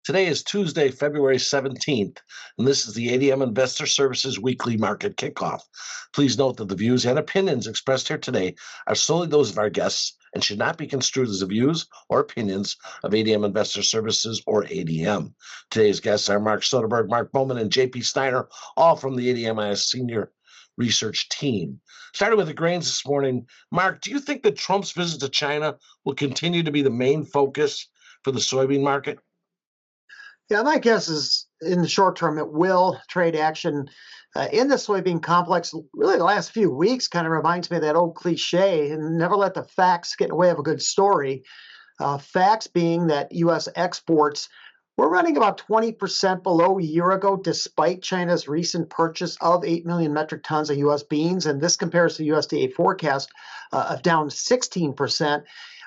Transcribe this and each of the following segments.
Today is Tuesday, February 17th, and this is the ADM Investor Services Weekly Market Kickoff. Please note that the views and opinions expressed here today are solely those of our guests and should not be construed as the views or opinions of ADM Investor Services or ADM. Today's guests are Mark Soderberg, Mark Bowman, and JP Steiner, all from the ADMIS Senior Research Team. Starting with the grains this morning, Mark, do you think that Trump's visit to China will continue to be the main focus for the soybean market? Yeah, my guess is in the short term it will. Trade action in the soybean complex, really the last few weeks kind of reminds me of that old cliche, and never let the facts get in the way of a good story. Facts being that U.S. exports were running about 20% below a year ago, despite China's recent purchase of 8 million metric tons of U.S. beans, and this compares to USDA forecast of down 16%.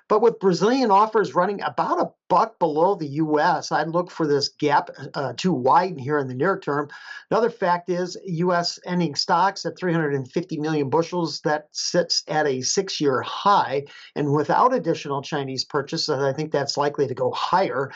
But with Brazilian offers running about $1 below the U.S., I'd look for this gap to widen here in the near term. Another fact is U.S. ending stocks at 350 million bushels. That sits at a 6-year high. And without additional Chinese purchases, I think that's likely to go higher.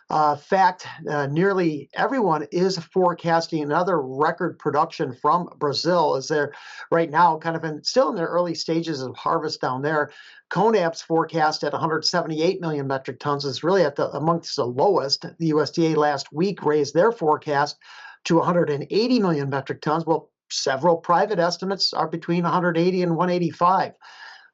Nearly everyone is forecasting another record production from Brazil, as they're right now kind of still in their early stages of harvest down there. CONAB's forecast at 178 million metric tons is really amongst the lowest. The USDA last week raised their forecast to 180 million metric tons. Well, several private estimates are between 180 and 185.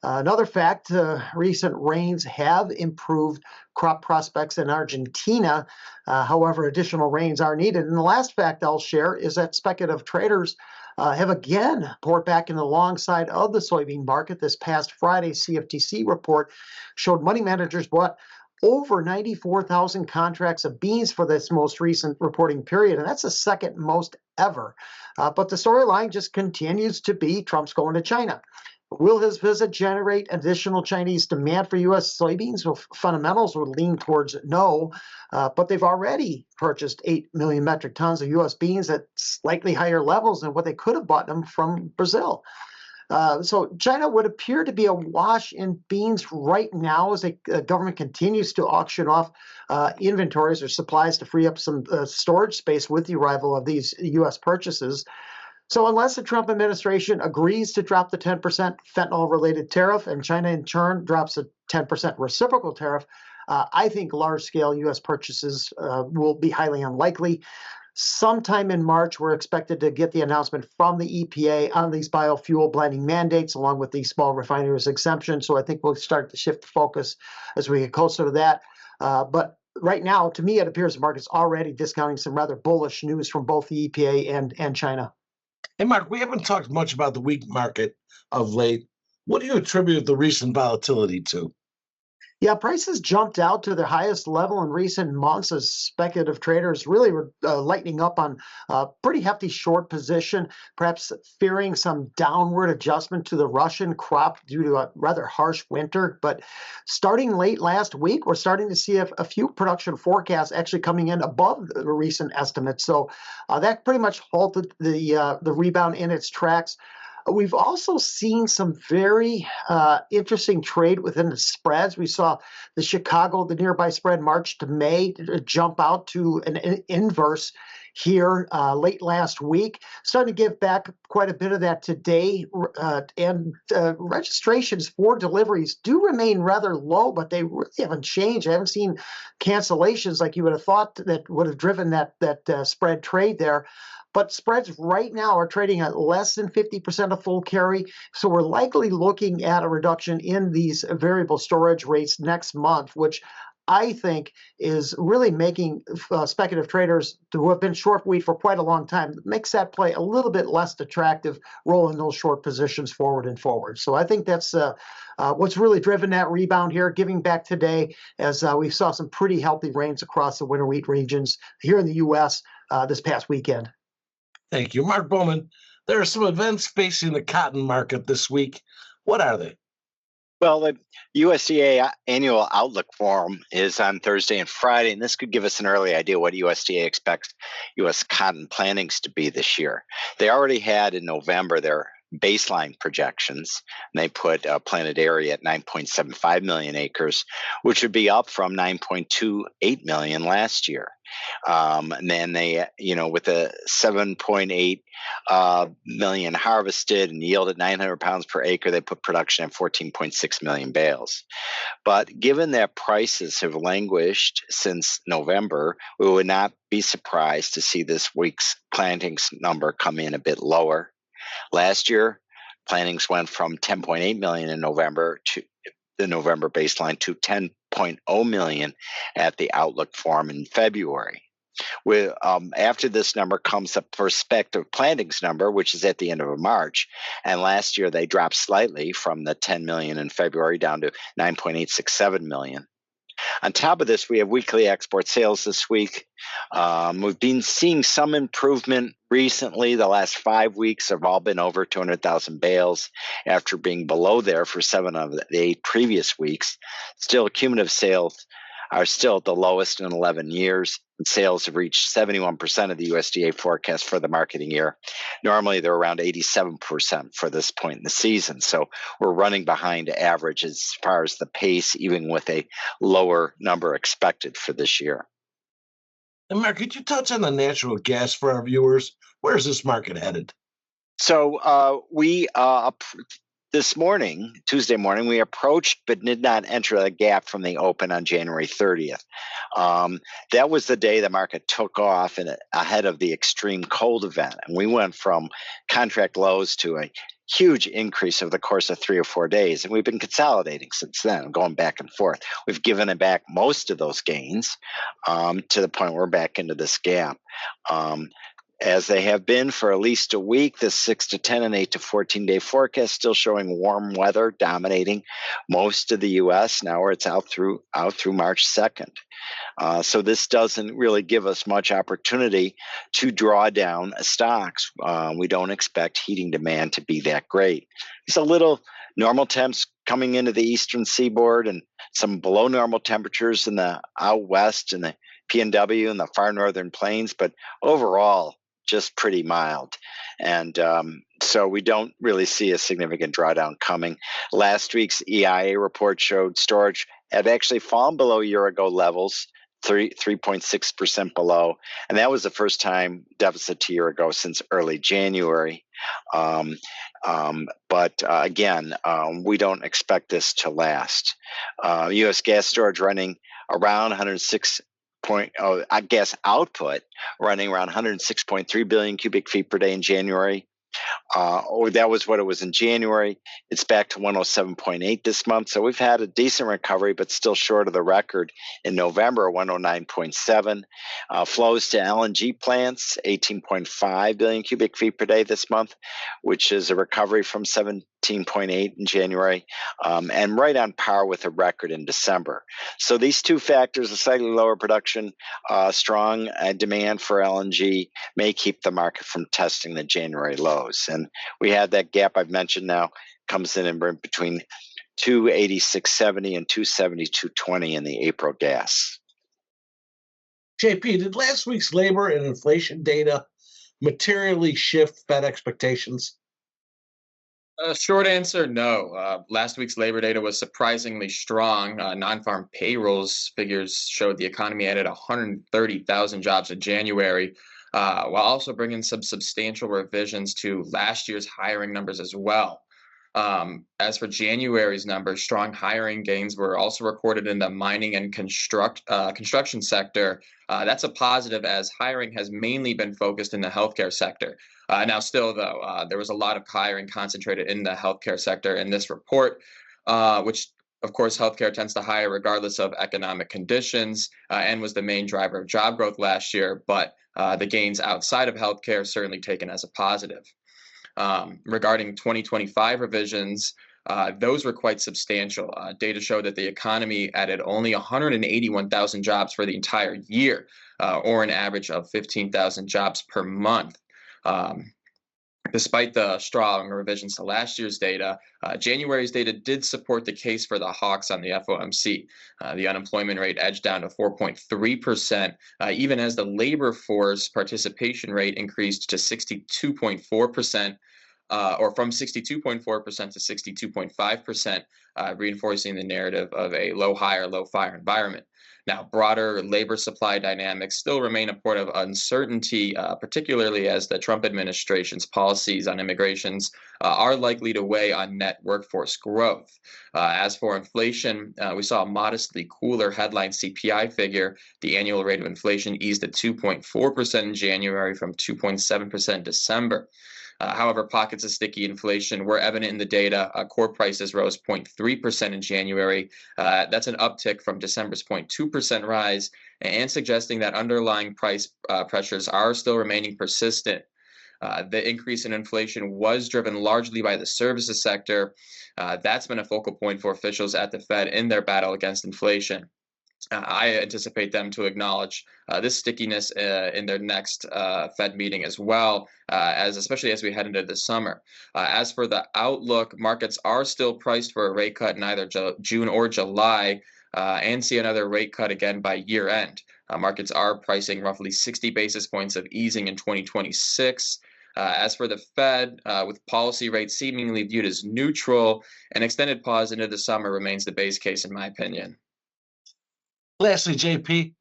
Another fact, recent rains have improved crop prospects in Argentina. However, additional rains are needed. And the last fact I'll share is that speculative traders have again poured back in the long side of the soybean market. This past Friday, CFTC report showed money managers bought over 94,000 contracts of beans for this most recent reporting period, and that's the second most ever. But the storyline just continues to be Trump's going to China. Will his visit generate additional Chinese demand for U.S. soybeans? Well, fundamentals would lean towards no, but they've already purchased 8 million metric tons of U.S. beans at slightly higher levels than what they could have bought them from Brazil. So China would appear to be awash in beans right now as the government continues to auction off inventories or supplies to free up some storage space with the arrival of these U.S. purchases. So unless the Trump administration agrees to drop the 10% fentanyl-related tariff and China in turn drops a 10% reciprocal tariff, I think large-scale U.S. purchases will be highly unlikely. Sometime in March, we're expected to get the announcement from the EPA on these biofuel blending mandates, along with the small refineries exemption. So I think we'll start to shift the focus as we get closer to that. But right now, to me, it appears the market's already discounting some rather bullish news from both the EPA and China. Hey, Mark, we haven't talked much about the wheat market of late. What do you attribute the recent volatility to? Yeah, prices jumped out to their highest level in recent months as speculative traders really were lightening up on a pretty hefty short position, perhaps fearing some downward adjustment to the Russian crop due to a rather harsh winter. But starting late last week, we're starting to see a few production forecasts actually coming in above the recent estimates. So that pretty much halted the rebound in its tracks. We've also seen some very interesting trade within the spreads. We saw the nearby spread March to May jump out to an inverse here late last week. Starting to give back quite a bit of that today. And registrations for deliveries do remain rather low, but they really haven't changed. I haven't seen cancellations like you would have thought that would have driven that spread trade there. But spreads right now are trading at less than 50% of full carry. So we're likely looking at a reduction in these variable storage rates next month, which I think is really making speculative traders who have been short wheat for quite a long time, makes that play a little bit less attractive, rolling those short positions forward and forward. So I think that's what's really driven that rebound here, giving back today as we saw some pretty healthy rains across the winter wheat regions here in the U.S. This past weekend. Thank you. Mark Bowman, there are some events facing the cotton market this week. What are they? Well, the USDA annual Outlook Forum is on Thursday and Friday, and this could give us an early idea what USDA expects U.S. cotton plantings to be this year. They already had in November their baseline projections, and they put planted area at 9.75 million acres, which would be up from 9.28 million last year. And then they, with a 7.8 million harvested and yield at 900 pounds per acre, they put production at 14.6 million bales. But given that prices have languished since November, we would not be surprised to see this week's plantings number come in a bit lower. Last year, plantings went from 10.8 million in November to the November baseline to 10.0 million at the Outlook Forum in February. After this number comes the prospective plantings number, which is at the end of March. And last year they dropped slightly from the 10 million in February down to 9.867 million. On top of this, we have weekly export sales this week. We've been seeing some improvement recently. The last 5 weeks have all been over 200,000 bales after being below there for 7 of the 8 previous weeks. Still, cumulative sales are still at the lowest in 11 years. And sales have reached 71% of the USDA forecast for the marketing year. Normally, they're around 87% for this point in the season. So we're running behind average as far as the pace, even with a lower number expected for this year. And Mark, could you touch on the natural gas for our viewers? Where's this market headed? So this morning, Tuesday morning, we approached but did not enter the gap from the open on January 30th. That was the day the market took off ahead of the extreme cold event. And we went from contract lows to a huge increase over the course of 3 or 4 days. And we've been consolidating since then, going back and forth. We've given it back most of those gains to the point where we're back into this gap. As they have been for at least a week, the 6 to 10 and 8 to 14 day forecast still showing warm weather dominating most of the U.S. now, where it's out through March 2nd. So this doesn't really give us much opportunity to draw down stocks. We don't expect heating demand to be that great. It's a little normal temps coming into the eastern seaboard and some below normal temperatures in the out west and the PNW and the far northern plains, but overall, just pretty mild. And so we don't really see a significant drawdown coming. Last week's EIA report showed storage had actually fallen below year-ago levels, 3.6% below. And that was the first time deficit to year ago since early January. But again, we don't expect this to last. U.S. gas storage running around gas output running around 106.3 billion cubic feet per day in January. That was what it was in January. It's back to 107.8 this month. So we've had a decent recovery, but still short of the record in November, 109.7. Flows to LNG plants, 18.5 billion cubic feet per day this month, which is a recovery from 17.8 in January, and right on par with a record in December. So these two factors, a slightly lower production, strong demand for LNG, may keep the market from testing the January lows. And we had that gap I've mentioned now comes in between 286.70 and 272.20 in the April gas. JP, did last week's labor and inflation data materially shift Fed expectations? Short answer, no. Last week's labor data was surprisingly strong. Non-farm payrolls figures showed the economy added 130,000 jobs in January, while also bringing some substantial revisions to last year's hiring numbers as well. As for January's numbers, strong hiring gains were also recorded in the mining and construction sector. That's a positive, as hiring has mainly been focused in the healthcare sector. Now, still, though, there was a lot of hiring concentrated in the healthcare sector in this report, which, of course, healthcare tends to hire regardless of economic conditions, and was the main driver of job growth last year. But the gains outside of healthcare certainly taken as a positive. Regarding 2025 revisions, those were quite substantial. Data showed that the economy added only 181,000 jobs for the entire year, or an average of 15,000 jobs per month. Despite the strong revisions to last year's data, January's data did support the case for the hawks on the FOMC. The unemployment rate edged down to 4.3%, even as the labor force participation rate increased to 62.4%. or from 62.4% to 62.5%, reinforcing the narrative of a low hire, low fire environment. Now, broader labor supply dynamics still remain a point of uncertainty, particularly as the Trump administration's policies on immigrations are likely to weigh on net workforce growth. As for inflation, we saw a modestly cooler headline CPI figure. The annual rate of inflation eased at 2.4% in January from 2.7% in December. However, pockets of sticky inflation were evident in the data. Core prices rose 0.3% in January. That's an uptick from December's 0.2% rise, and suggesting that underlying price pressures are still remaining persistent. The increase in inflation was driven largely by the services sector. That's been a focal point for officials at the Fed in their battle against inflation. I anticipate them to acknowledge this stickiness in their next Fed meeting as well, especially as we head into the summer. As for the outlook, markets are still priced for a rate cut in either June or July, and see another rate cut again by year end. Markets are pricing roughly 60 basis points of easing in 2026. As for the Fed, with policy rates seemingly viewed as neutral, an extended pause into the summer remains the base case, in my opinion. Lastly, JP,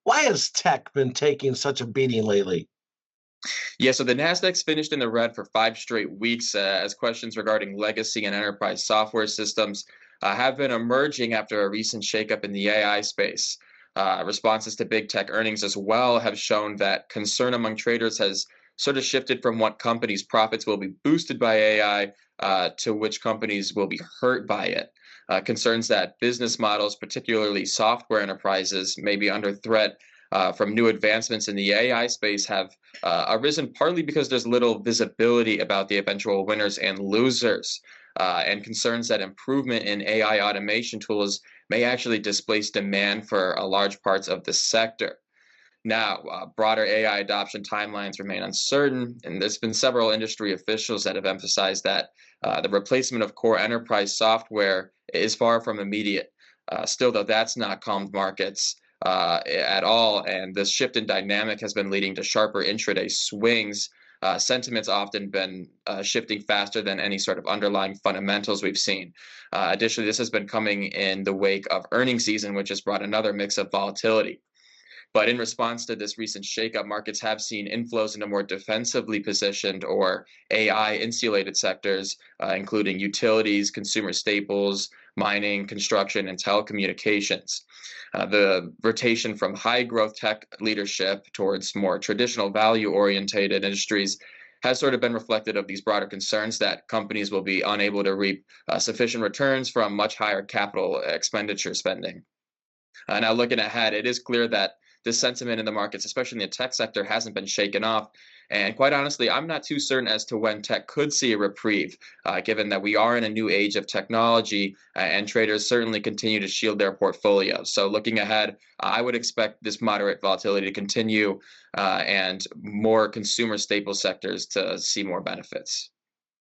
why has tech been taking such a beating lately? Yeah, so the Nasdaq's finished in the red for 5 straight weeks as questions regarding legacy and enterprise software systems have been emerging after a recent shakeup in the AI space. Responses to big tech earnings as well have shown that concern among traders has sort of shifted from what companies' profits will be boosted by AI to which companies will be hurt by it. Concerns that business models, particularly software enterprises, may be under threat from new advancements in the AI space have arisen partly because there's little visibility about the eventual winners and losers, and concerns that improvement in AI automation tools may actually displace demand for large parts of the sector. Now, broader AI adoption timelines remain uncertain, and there's been several industry officials that have emphasized that the replacement of core enterprise software is far from immediate. Still, though, that's not calmed markets at all, and this shift in dynamic has been leading to sharper intraday swings. Sentiment's often been shifting faster than any sort of underlying fundamentals we've seen. Additionally, this has been coming in the wake of earnings season, which has brought another mix of volatility. But in response to this recent shakeup, markets have seen inflows into more defensively positioned or AI insulated sectors, including utilities, consumer staples, mining, construction, and telecommunications. The rotation from high growth tech leadership towards more traditional value oriented industries has sort of been reflected of these broader concerns that companies will be unable to reap sufficient returns from much higher capital expenditure spending. Now, looking ahead, it is clear that this sentiment in the markets, especially in the tech sector, hasn't been shaken off. And quite honestly, I'm not too certain as to when tech could see a reprieve, given that we are in a new age of technology and traders certainly continue to shield their portfolios. So looking ahead, I would expect this moderate volatility to continue and more consumer staple sectors to see more benefits.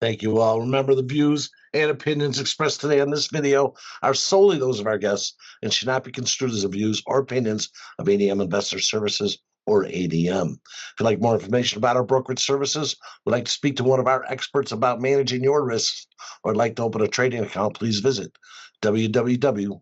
Thank you all. Remember, the views and opinions expressed today on this video are solely those of our guests and should not be construed as the views or opinions of ADM Investor Services or ADM. If you'd like more information about our brokerage services, would like to speak to one of our experts about managing your risks, or would like to open a trading account, please visit www.admis.com.